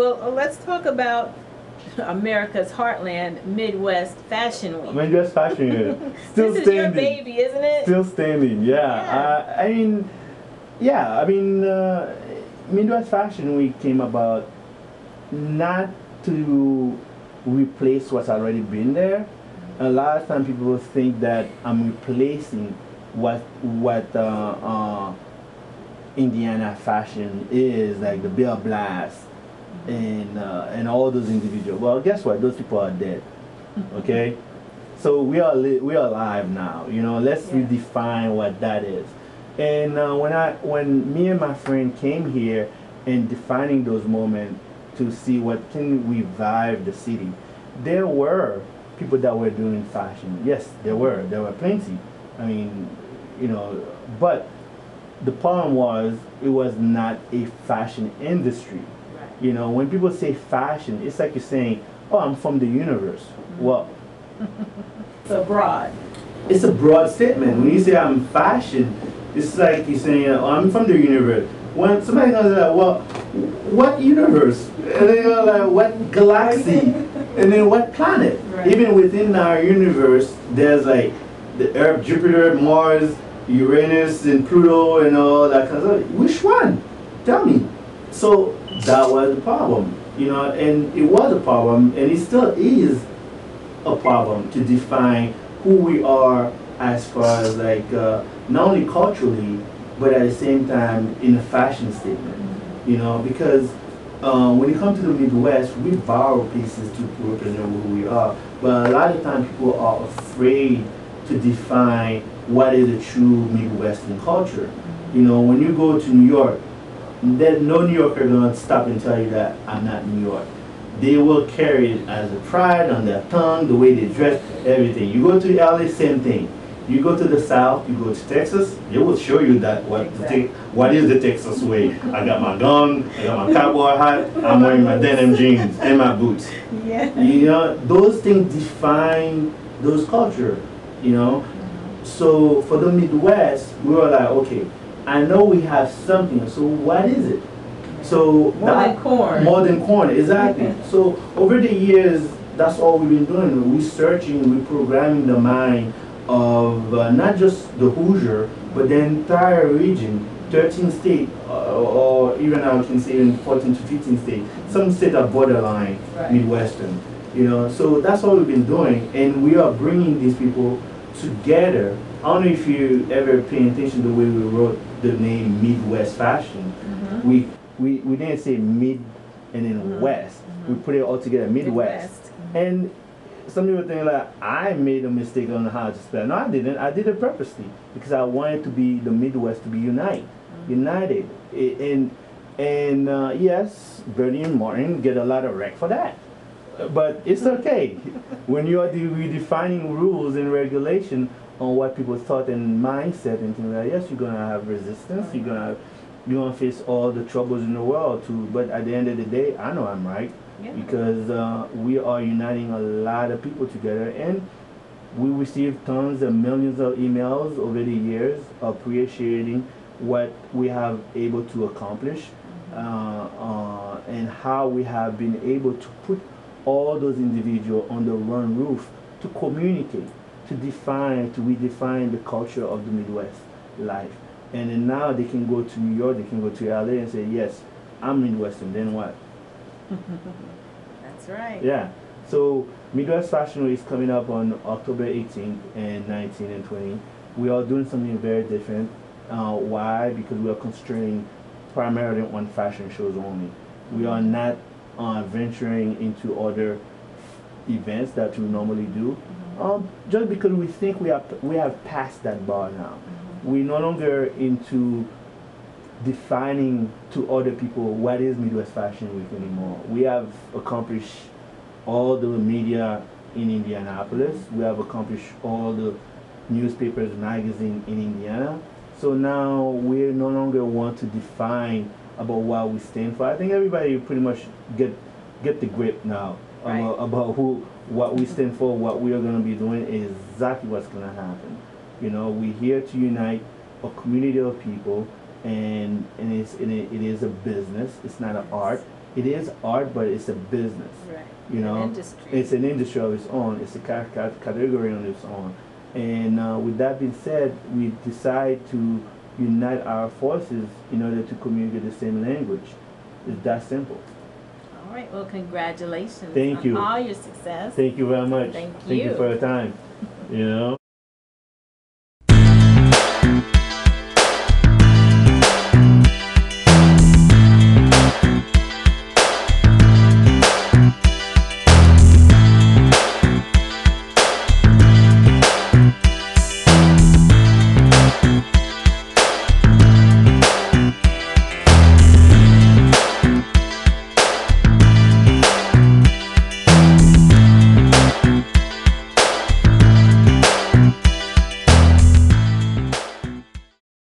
well, let's talk about America's heartland, Midwest Fashion Week. Midwest Fashion Week. Still this standing. Is your baby, isn't it? Still standing, yeah. I mean, Midwest Fashion Week came about not to replace what's already been there. A lot of times people think that I'm replacing what Indiana fashion is, like the Bill Blast and all those individuals. Well, guess what? Those people are dead. Okay, so we are alive now. You know, let's redefine what that is. And when me and my friend came here and defining those moments to see what can revive the city, there were people that were doing fashion. Yes, there were plenty. I mean, you know, but the problem was it was not a fashion industry. Right. You know, when people say fashion, it's like you're saying, "Oh, I'm from the universe." Well, so broad. It's a broad statement. When you say I'm fashion, it's like you're saying, "Oh, I'm from the universe." When somebody goes like, "Well, what universe?" And then you're like, "What galaxy?" And then what planet? Right. Even within our universe, there's like the Earth, Jupiter, Mars, Uranus, and Pluto, and all that kind of stuff. Which one? Tell me. So that was the problem, you know, and it was a problem, and it still is a problem to define who we are as far as like not only culturally, but at the same time in a fashion statement, you know, because when it comes to the Midwest, we borrow pieces to represent who we are, but a lot of times people are afraid to define what is a true Midwestern culture. You know, when you go to New York, there's no New Yorker gonna stop and tell you that I'm not New York. They will carry it as a pride on their tongue, the way they dress, everything. You go to LA, same thing. You go to the South, you go to Texas, they will show you that what is the Texas way. I got my gun, I got my cowboy hat, I'm wearing my denim jeans and my boots. Yeah. You know, those things define those culture, you know. So for the Midwest, we were like, okay, I know we have something, so what is it? So more than corn. More than corn, exactly. So over the years, that's all we've been doing. We're researching, reprogramming the mind of not just the Hoosier, but the entire region, 13 states, or even I can say in 14 to 15 states. Some states are borderline Midwestern, you know. So that's what we've been doing, and we are bringing these people together. I don't know if you ever pay attention to the way we wrote the name Midwest Fashion. We didn't say mid and then west. We put it all together, Midwest. And some people think like I made a mistake on how to spell. No, I didn't. I did it purposely because I wanted to be the Midwest to be united. And yes, Berny and Martin get a lot of wreck for that. But it's okay. When you are redefining rules and regulation on what people thought and mindset and things like that, yes, you're gonna have resistance. You're gonna face all the troubles in the world too. But at the end of the day, I know I'm right because we are uniting a lot of people together, and we receive tons and millions of emails over the years appreciating what we have able to accomplish and how we have been able to put all those individuals under one roof to communicate, to redefine the culture of the Midwest life. And then now they can go to New York, they can go to LA and say, yes, I'm Midwestern, then what? That's right. Yeah. So Midwest Fashion Week is coming up on October 18th and 19th and 20th. We are doing something very different. Why? Because we are concentrating primarily on fashion shows only. We are not venturing into other events that we normally do, just because we think we have passed that bar now. We're no longer into defining to other people what is Midwest Fashion Week anymore. We have accomplished all the media in Indianapolis. We have accomplished all the newspapers, magazines in Indiana. So now we no longer want to define about what we stand for. I think everybody pretty much get the grip now about what we stand for, what we are going to be doing, is exactly what's going to happen. You know, we're here to unite a community of people, and it is a business. It's not an art. it is art, but it's a business. Right. You know, An industry. it's an industry of its own. It's a category on its own. And with that being said, we decide to unite our forces in order to communicate the same language. It's that simple. All right. Well, congratulations Thank on you. all your success. Thank you very much. Thank you you. for your time. You know.